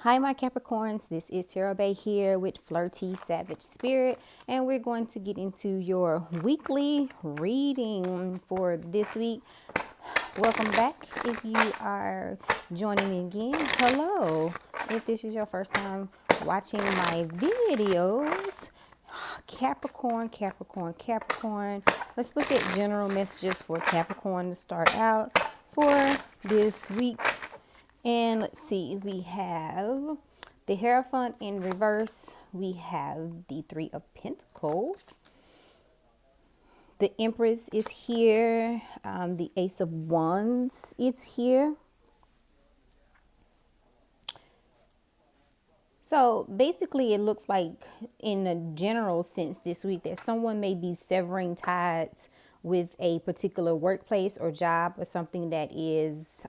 Hi, my Capricorns. This is TarotBae here with Flirty Savage Spirit, and we're going to get into your weekly reading for this week. Welcome back. If you are joining me again, hello. If this is your first time watching my videos, Capricorn, Capricorn, Capricorn. Let's look at general messages for Capricorn to start out for this week. And let's see, we have the Hierophant in reverse. We have the Three of Pentacles. The Empress is here. The Ace of Wands is here. So basically, it looks like in a general sense this week that someone may be severing ties with a particular workplace or job or something that is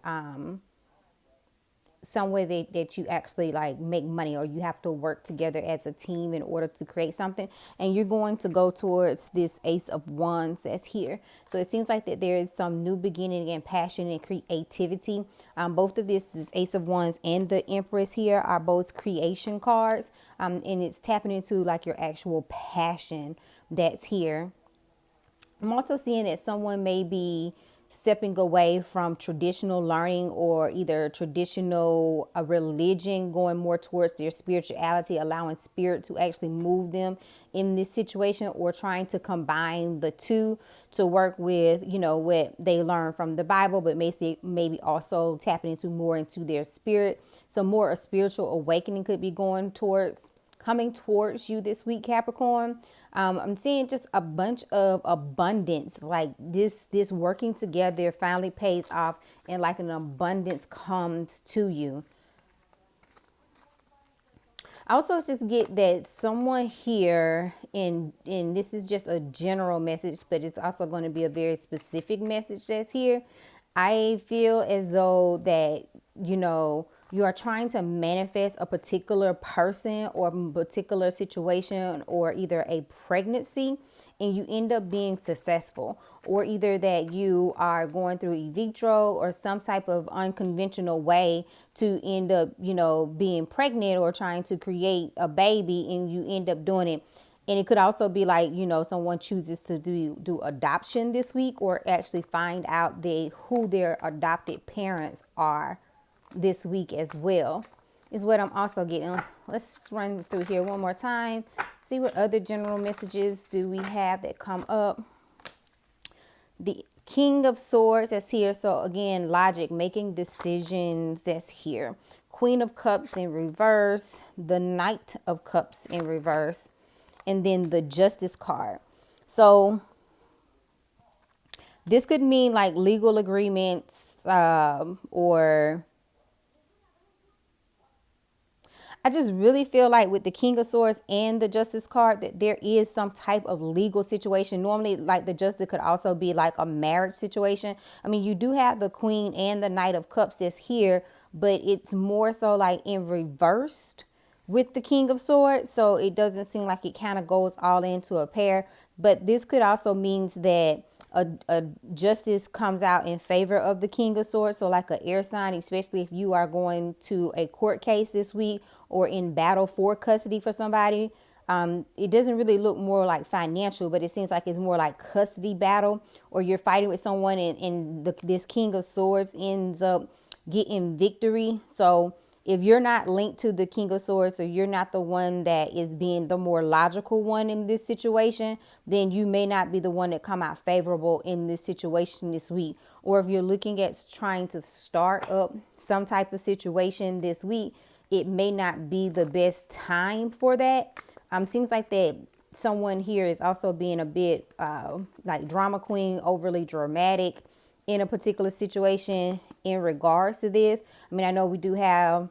somewhere that you actually like make money, or you have to work together as a team in order to create something, and you're going to go towards this Ace of Wands that's here. So it seems like that there is some new beginning and passion and creativity. Both of this Ace of Wands and the Empress here are both creation cards, and it's tapping into like your actual passion that's here. I'm also seeing that someone may be stepping away from traditional learning or either traditional religion, going more towards their spirituality, allowing spirit to actually move them in this situation, or trying to combine the two to work with, you know, what they learn from the Bible, but maybe also tapping into more into their spirit. So more a spiritual awakening could be coming towards you this week, Capricorn. I'm seeing just a bunch of abundance, like this working together finally pays off, and like an abundance comes to you. I also just get that someone here, and this is just a general message, but it's also going to be a very specific message that's here. I feel as though that, you know, you are trying to manifest a particular person or a particular situation, or either a pregnancy, and you end up being successful, or either that you are going through in vitro or some type of unconventional way to end up, you know, being pregnant or trying to create a baby, and you end up doing it. And it could also be like, you know, someone chooses to do adoption this week, or actually find out who their adopted parents are this week as well, is what I'm also getting. Let's just run through here one more time, see what other general messages do we have that come up. The King of Swords that's here. So again, logic, making decisions, that's here. Queen of Cups in reverse, the Knight of Cups in reverse, and then the Justice card. So this could mean like legal agreements, or I just really feel like with the King of Swords and the Justice card that there is some type of legal situation. Normally, like the Justice could also be like a marriage situation. I mean, you do have the Queen and the Knight of Cups that's here, but it's more so like in reversed with the King of Swords. So it doesn't seem like it kind of goes all into a pair. But this could also means that a justice comes out in favor of the King of Swords. So like an air sign, especially if you are going to a court case this week or in battle for custody for somebody. It doesn't really look more like financial, but it seems like it's more like custody battle, or you're fighting with someone, and this King of Swords ends up getting victory. So if you're not linked to the King of Swords, or you're not the one that is being the more logical one in this situation, then you may not be the one that come out favorable in this situation this week. Or if you're looking at trying to start up some type of situation this week, it may not be the best time for that. Seems like that someone here is also being a bit like drama queen, overly dramatic in a particular situation in regards to this. I mean, I know we do have,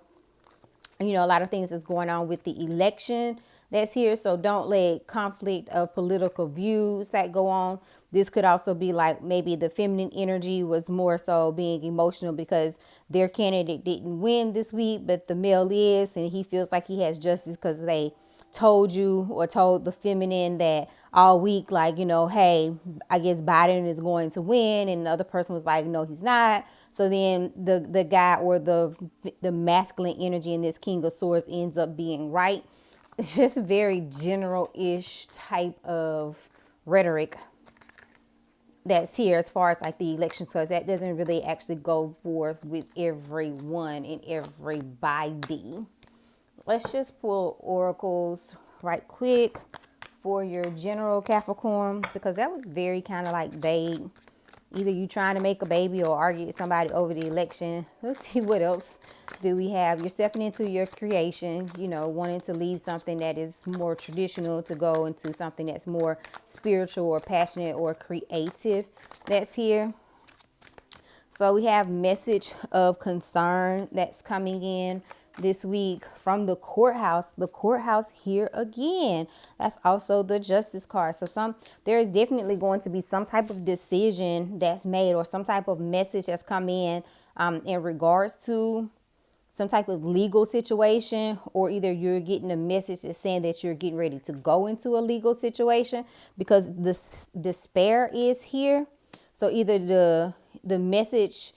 you know, a lot of things that's going on with the election that's here. So don't let conflict of political views that go on. This could also be like maybe the feminine energy was more so being emotional because their candidate didn't win this week, but the male is, and he feels like he has justice because they told you, or told the feminine that, all week, like, you know, hey, I guess Biden is going to win, and the other person was like, no, he's not. So then the guy, or the masculine energy in this King of Swords, ends up being right. It's just very general-ish type of rhetoric that's here as far as like the elections, because that doesn't really actually go forth with everyone and everybody. Let's just pull oracles right quick for your general Capricorn, because that was very kind of like vague. Either you trying to make a baby or argue with somebody over the election. Let's see what else do we have. You're stepping into your creation, you know, wanting to leave something that is more traditional to go into something that's more spiritual or passionate or creative. That's here. So we have message of concern that's coming in this week from the courthouse. The courthouse here again. That's also the justice card. So there is definitely going to be some type of decision that's made, or some type of message that's come in regards to some type of legal situation, or either you're getting a message that's saying that you're getting ready to go into a legal situation, because this despair is here. So either the message,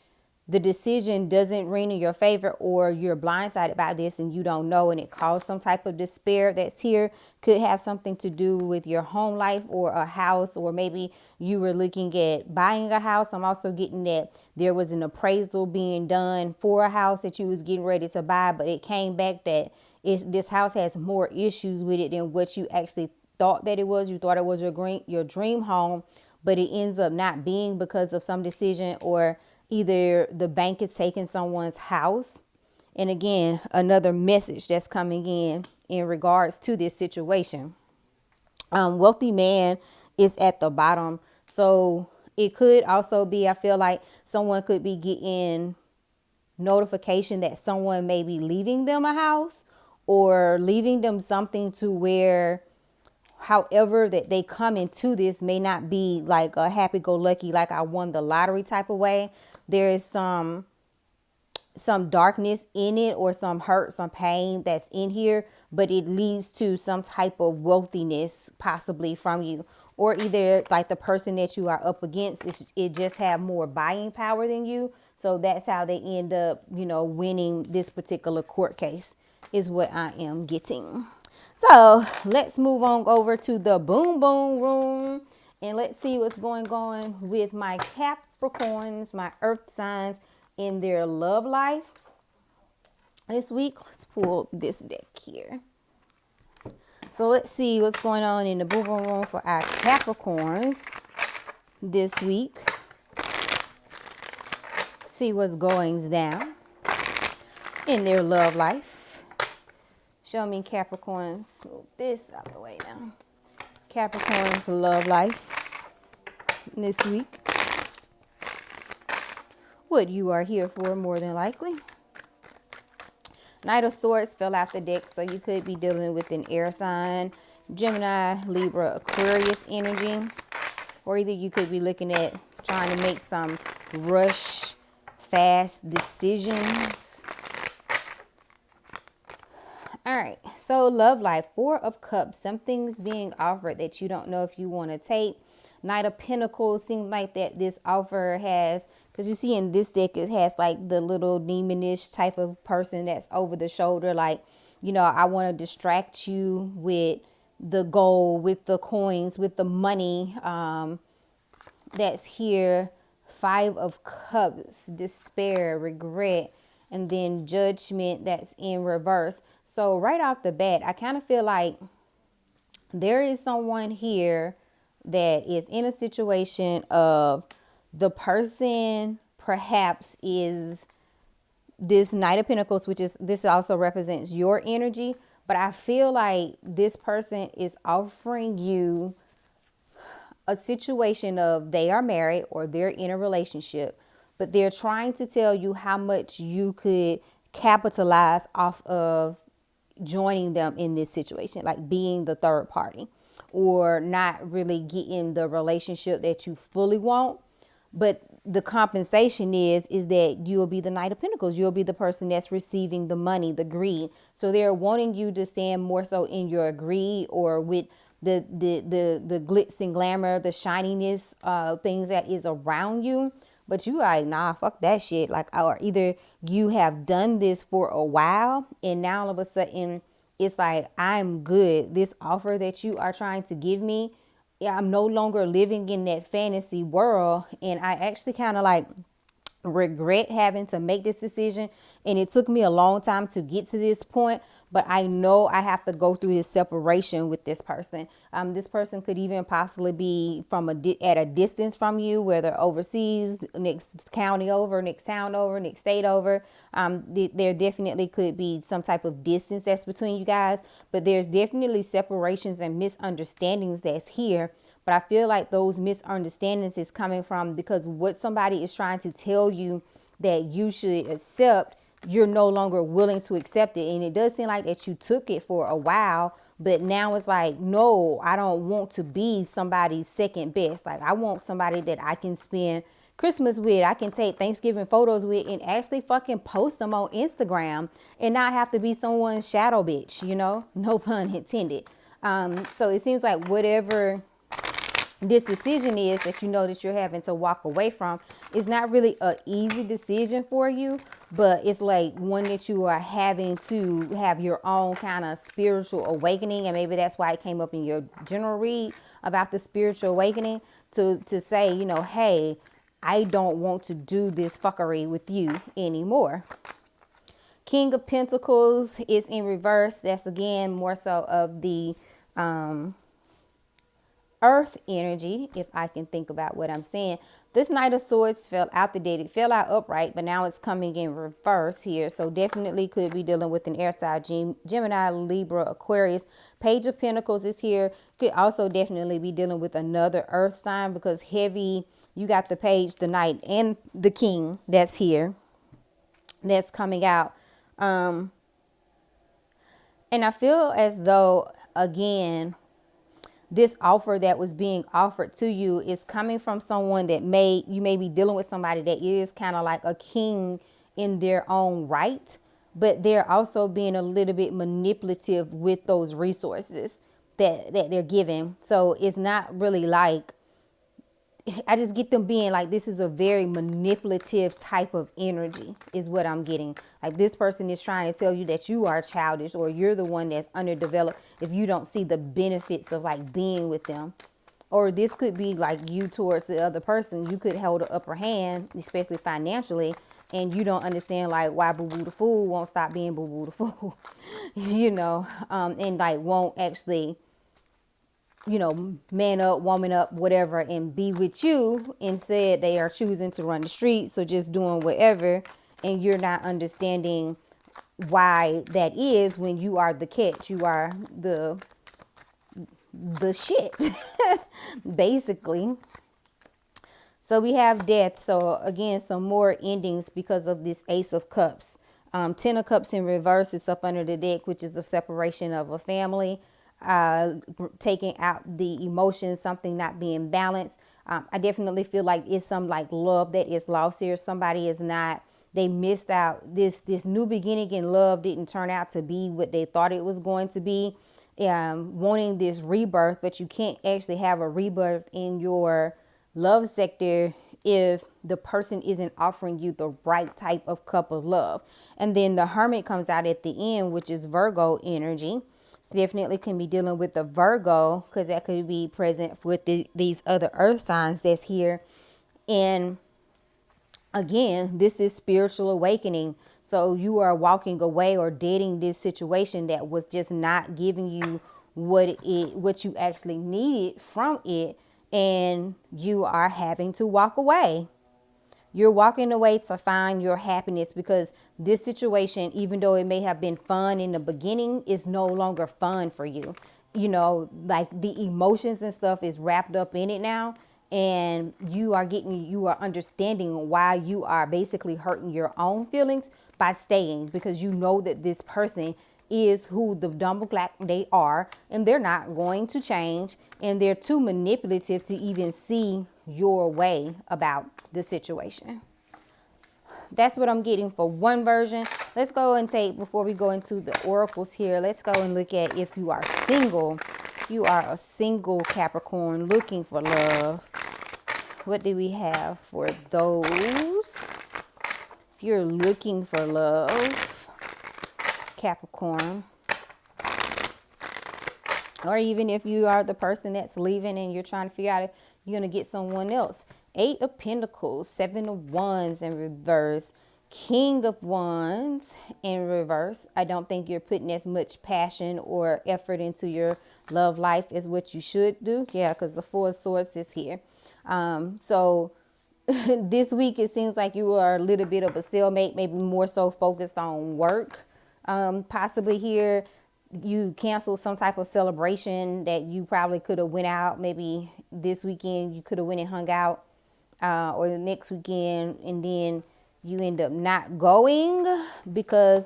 the decision doesn't ring in your favor, or you're blindsided by this and you don't know, and it caused some type of despair that's here. Could have something to do with your home life or a house, or maybe you were looking at buying a house. I'm also getting that there was an appraisal being done for a house that you was getting ready to buy, but it came back that this house has more issues with it than what you actually thought that it was. You thought it was your dream home, but it ends up not being because of some decision, or either the bank is taking someone's house. And again, another message that's coming in regards to this situation. Wealthy man is at the bottom. So it could also be, I feel like someone could be getting notification that someone may be leaving them a house, or leaving them something to where, however that they come into this, may not be like a happy-go-lucky, like I won the lottery type of way. There is some darkness in it, or some hurt, some pain that's in here, but it leads to some type of wealthiness possibly from you, or either like the person that you are up against, it just have more buying power than you. So that's how they end up, you know, winning this particular court case, is what I am getting. So let's move on over to the boom boom room, and let's see what's going on with my Capricorns, my earth signs, in their love life this week. Let's pull this deck here. So let's see what's going on in the boom boom room for our Capricorns this week. See what's going down in their love life. Show me Capricorns. Move this out of the way now. Capricorn's love life this week. What you are here for, more than likely. Knight of Swords fell out the deck, so you could be dealing with an air sign, Gemini, Libra, Aquarius energy. Or either you could be looking at trying to make some rush, fast decisions. All right, so love life, Four of Cups. Something's being offered that you don't know if you want to take. Knight of Pentacles, seems like that this offer has, because you see in this deck, it has like the little demonish type of person that's over the shoulder. Like, you know, I want to distract you with the gold, with the coins, with the money that's here. Five of Cups, despair, regret, and then Judgment that's in reverse. So right off the bat, I kind of feel like there is someone here that is in a situation of, the person perhaps is this Knight of Pentacles, which is, this also represents your energy. But I feel like this person is offering you a situation of, they are married or they're in a relationship, but they're trying to tell you how much you could capitalize off of joining them in this situation, like being the third party, or not really getting the relationship that you fully want. But the compensation is that you'll be the Knight of Pentacles. You'll be the person that's receiving the money, the greed. So they're wanting you to stand more so in your greed, or with the glitz and glamour, the shininess, things that is around you. But you like, nah, fuck that shit. Like, or either you have done this for a while and now all of a sudden it's like, I'm good. This offer that you are trying to give me, yeah, I'm no longer living in that fantasy world. And I actually kind of like regret having to make this decision, and it took me a long time to get to this point, but I know I have to go through this separation with this person. This person could even possibly be from at a distance from you, whether overseas, next county over, next town over, next state over. There definitely could be some type of distance that's between you guys, but there's definitely separations and misunderstandings that's here. But I feel like those misunderstandings is coming from because what somebody is trying to tell you that you should accept, you're no longer willing to accept it. And it does seem like that you took it for a while, but now it's like, no, I don't want to be somebody's second best. Like, I want somebody that I can spend Christmas with, I can take Thanksgiving photos with, and actually fucking post them on Instagram and not have to be someone's shadow bitch, you know? No pun intended. So it seems like whatever this decision is that you know that you're having to walk away from is not really a easy decision for you, but it's like one that you are having to have your own kind of spiritual awakening. And maybe that's why it came up in your general read about the spiritual awakening to say, you know, hey, I don't want to do this fuckery with you anymore. King of Pentacles is in reverse. That's again more so of the earth energy, if I can think about what I'm saying. This Knight of Swords fell out the deck. It fell out upright, but now it's coming in reverse here. So definitely could be dealing with an air sign, Gemini, Libra, Aquarius. Page of Pentacles is here. Could also definitely be dealing with another earth sign because heavy, you got the page, the knight, and the king that's here. That's coming out. And I feel as though, again, this offer that was being offered to you is coming from someone that you may be dealing with somebody that is kind of like a king in their own right, but they're also being a little bit manipulative with those resources that they're giving. So it's not really like, I just get them being like, this is a very manipulative type of energy is what I'm getting. Like, this person is trying to tell you that you are childish or you're the one that's underdeveloped if you don't see the benefits of like being with them. Or this could be like you towards the other person. You could hold an upper hand, especially financially, and you don't understand like why Boo Boo the Fool won't stop being Boo Boo the Fool, you know, and like won't actually, you know, man up, woman up, whatever, and be with you. Instead, they are choosing to run the streets or just doing whatever, and you're not understanding why that is when you are the catch. You are the shit, basically. So we have death. So again, some more endings because of this Ace of Cups. 10 of Cups in reverse. It's up under the deck, which is a separation of a family. Taking out the emotions, something not being balanced. I definitely feel like it's some like love that is lost here. Somebody is not, they missed out. This new beginning in love didn't turn out to be what they thought it was going to be. Wanting this rebirth, but you can't actually have a rebirth in your love sector if the person isn't offering you the right type of cup of love. And then the Hermit comes out at the end, which is Virgo energy. Definitely can be dealing with the Virgo because that could be present with these other earth signs that's here. And again, this is spiritual awakening. So you are walking away or dating this situation that was just not giving you what you actually needed from it, and you are having to walk away. You're walking away to find your happiness because this situation, even though it may have been fun in the beginning, is no longer fun for you. You know, like the emotions and stuff is wrapped up in it now. And you are understanding why you are basically hurting your own feelings by staying, because you know that this person is who the dumbleclack they are, and they're not going to change, and they're too manipulative to even see your way about the situation. That's what I'm getting for one version. Let's go and take, before we go into the oracles here, let's go and look at if you are single you are a single Capricorn looking for love, what do we have for those? If you're looking for love, Capricorn, or even if you are the person that's leaving and you're trying to figure out if you're going to get someone else. 8 of Pentacles, 7 of Wands in reverse, King of Wands in reverse. I don't think you're putting as much passion or effort into your love life as what you should do. Yeah, because the 4 of Swords is here. So this week it seems like you are a little bit of a stalemate, maybe more so focused on work. Possibly here you cancel some type of celebration that you probably could have went out. Maybe this weekend you could have went and hung out, or the next weekend, and then you end up not going because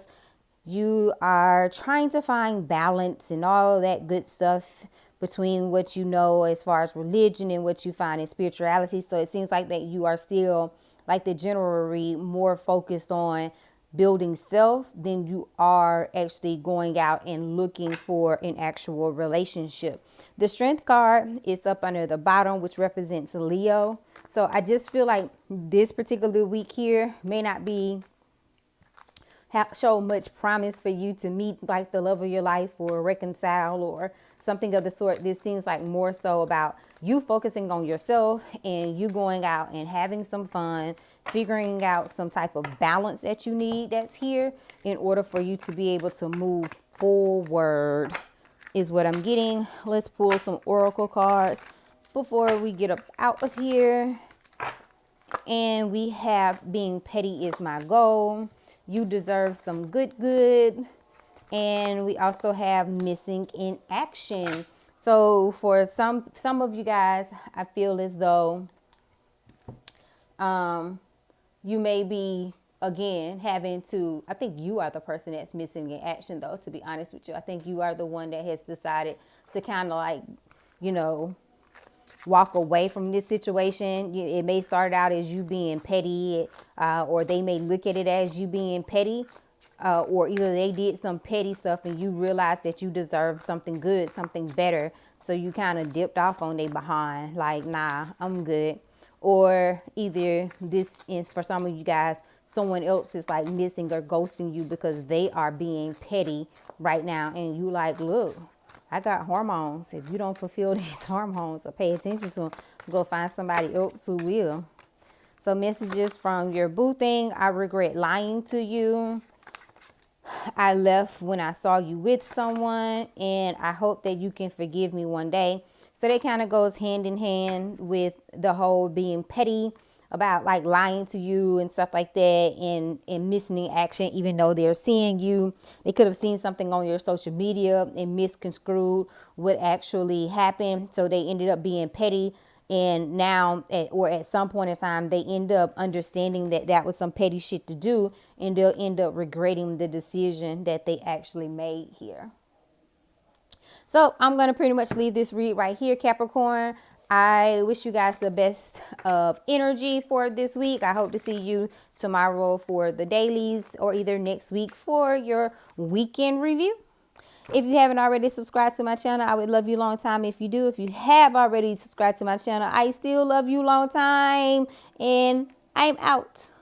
you are trying to find balance and all of that good stuff between what you know as far as religion and what you find in spirituality. So it seems like that you are still, like the general read, more focused on building self than you are actually going out and looking for an actual relationship. The Strength card is up under the bottom, which represents Leo. So I just feel like this particular week here may not be show much promise for you to meet like the love of your life or reconcile or something of the sort. This seems like more so about you focusing on yourself and you going out and having some fun, figuring out some type of balance that you need that's here in order for you to be able to move forward is what I'm getting. Let's pull some oracle cards before we get up out of here. And we have being petty is my goal. You deserve some good. And we also have missing in action. So for some of you guys, I feel as though you may be, again, having to, I think you are the person that's missing in action, though, to be honest with you. I think you are the one that has decided to kind of like, you know, walk away from this situation. It may start out as you being petty, or they may look at it as you being petty, or either they did some petty stuff and you realize that you deserve something good, something better. So you kind of dipped off on their behind, like, nah, I'm good. Or either this is for some of you guys, someone else is like missing or ghosting you because they are being petty right now. And you like, look, I got hormones. If you don't fulfill these hormones or pay attention to them, go find somebody else who will. So messages from your boo thing. I regret lying to you. I left when I saw you with someone, and I hope that you can forgive me one day. So that kind of goes hand in hand with the whole being petty about like lying to you and stuff like that, and missing in action, even though they're seeing you. They could have seen something on your social media and misconstrued what actually happened. So they ended up being petty. And now, at some point in time, they end up understanding that that was some petty shit to do, and they'll end up regretting the decision that they actually made here. So I'm going to pretty much leave this read right here, Capricorn. I wish you guys the best of energy for this week. I hope to see you tomorrow for the dailies, or either next week for your weekend review. If you haven't already subscribed to my channel, I would love you long time if you do. If you have already subscribed to my channel, I still love you long time. And I'm out.